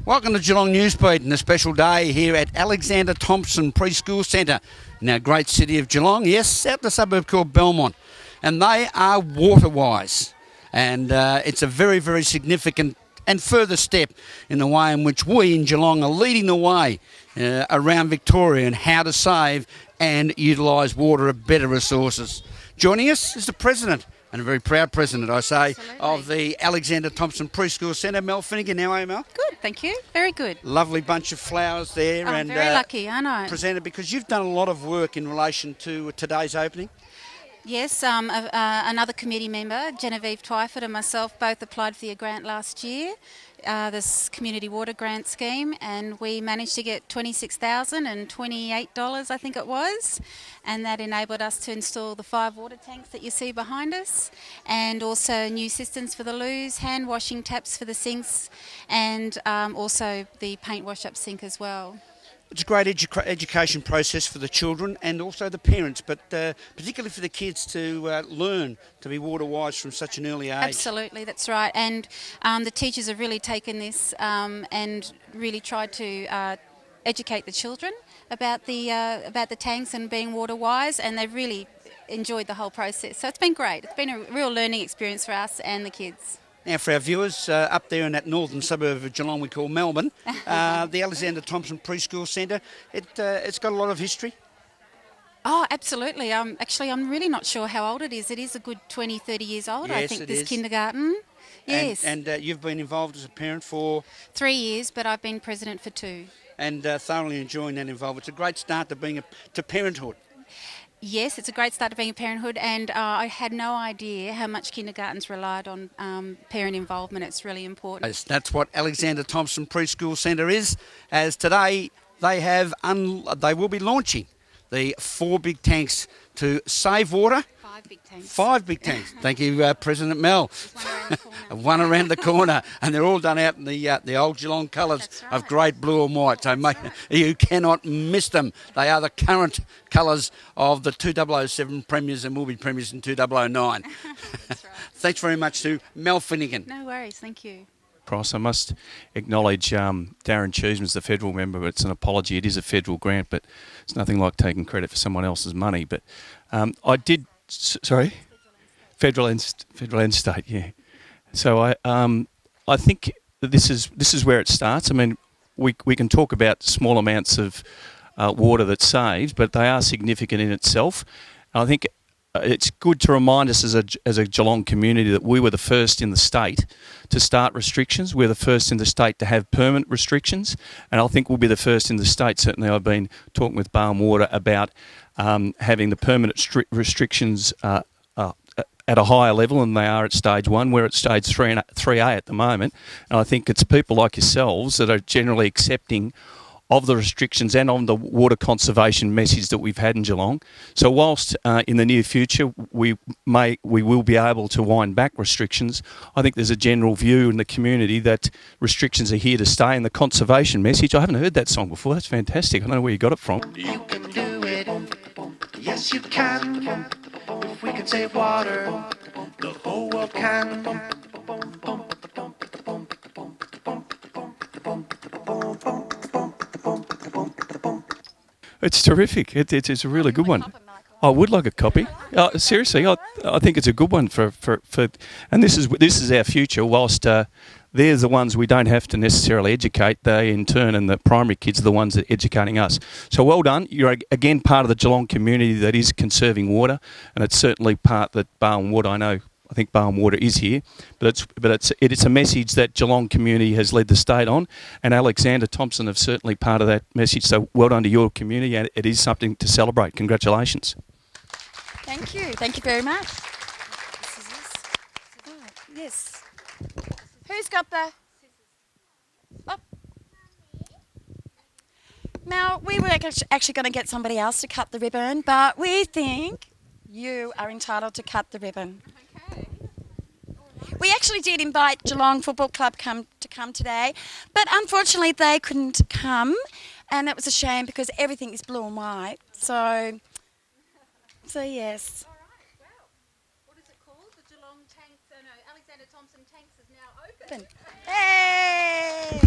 Welcome to Geelong Newsbeat and a special day here at Alexander Thompson Preschool Centre in our great city of Geelong. Yes, out the suburb called Belmont. And they are water-wise. And it's a very, very significant and further step in the way in which we in Geelong are leading the way around Victoria and how to save and utilise water of better resources. Joining us is the President, and a very proud President, I say, Absolutely. of the Alexander Thompson Preschool Centre, Mel Finnegan. How are you, Mel? Good, thank you. Very good. Lovely bunch of flowers there. I'm very lucky, aren't I? Presented because you've done a lot of work in relation to today's opening. Yes, another committee member, Genevieve Twyford, and myself both applied for your grant last year, this community water grant scheme, and we managed to get $26,028, I think it was, and that enabled us to install the 5 water tanks that you see behind us, and also new systems for the loos, hand washing taps for the sinks, and also the paint wash-up sink as well. It's a great education process for the children and also the parents, but particularly for the kids to learn to be water wise from such an early age. Absolutely, that's right. And the teachers have really taken this and really tried to educate the children about the tanks and being water wise, and they've really enjoyed the whole process. So it's been great. It's been a real learning experience for us and the kids. Now, for our viewers up there in that northern suburb of Geelong we call Melbourne, the Alexander Thompson Preschool Centre, it's got a lot of history. Oh, absolutely. Actually, I'm really not sure how old it is. It is a good 20, 30 years old, Yes, I think, it this is. kindergarten. Yes. And you've been involved as a parent for... 3 years, but I've been president for 2. And thoroughly enjoying that involvement. It's a great start to to parenthood. Yes, it's a great start to being a parenthood, and I had no idea how much kindergartens relied on parent involvement. It's really important. Yes, that's what Alexander Thompson Preschool Centre is, as today they will be launching the 4 big tanks to save water. 5 big tanks. 5 big tanks. Thank you, President Mel. One around the corner, and they're all done out in the old Geelong colours That's right. of grey, blue and white. So you cannot miss them. They are the current colours of the 2007 premiers and will be premiers in 2009. That's right. Thanks very much to Mel Finnegan. No worries, thank you. Price. I must acknowledge Darren Cheeseman's the federal member, but it's an apology. It is a federal grant, but it's nothing like taking credit for someone else's money. But I did, federal and state, yeah. So I think that this is where it starts. I mean, we can talk about small amounts of water that's saved, but they are significant in itself. And I think it's good to remind us as a Geelong community that we were the first in the state to start restrictions. We're the first in the state to have permanent restrictions, and I think we'll be the first in the state. Certainly I've been talking with Barn Water about having the permanent restrictions at a higher level than they are at stage 1. We're at stage 3A at the moment, and I think it's people like yourselves that are generally accepting of the restrictions and on the water conservation message that we've had in Geelong. So whilst in the near future we will be able to wind back restrictions, I think there's a general view in the community that restrictions are here to stay, and the conservation message, I haven't heard that song before, that's fantastic, I don't know where you got it from. You can do it, yes you can. If we can save water, the whole world can. It's terrific. It's a really good one. I would like a copy. Seriously, I think it's a good one for and this is our future. Whilst they're the ones we don't have to necessarily educate, they in turn, and the primary kids are the ones that are educating us. So well done. You're again part of the Geelong community that is conserving water, and it's certainly part that Barn Water, I think Barn Water is here, but it's a message that Geelong community has led the state on, and Alexander Thompson have certainly part of that message. So well done to your community, and it is something to celebrate. Congratulations. Thank you very much. Yes. Who's got the... Oh. Now, we were actually going to get somebody else to cut the ribbon, but we think you are entitled to cut the ribbon. We actually did invite Geelong Football Club to come today, but unfortunately they couldn't come, and it was a shame because everything is blue and white. So yes. All right, well, what is it called? The Geelong Tanks, Alexander Thompson Tanks is now open. Hey!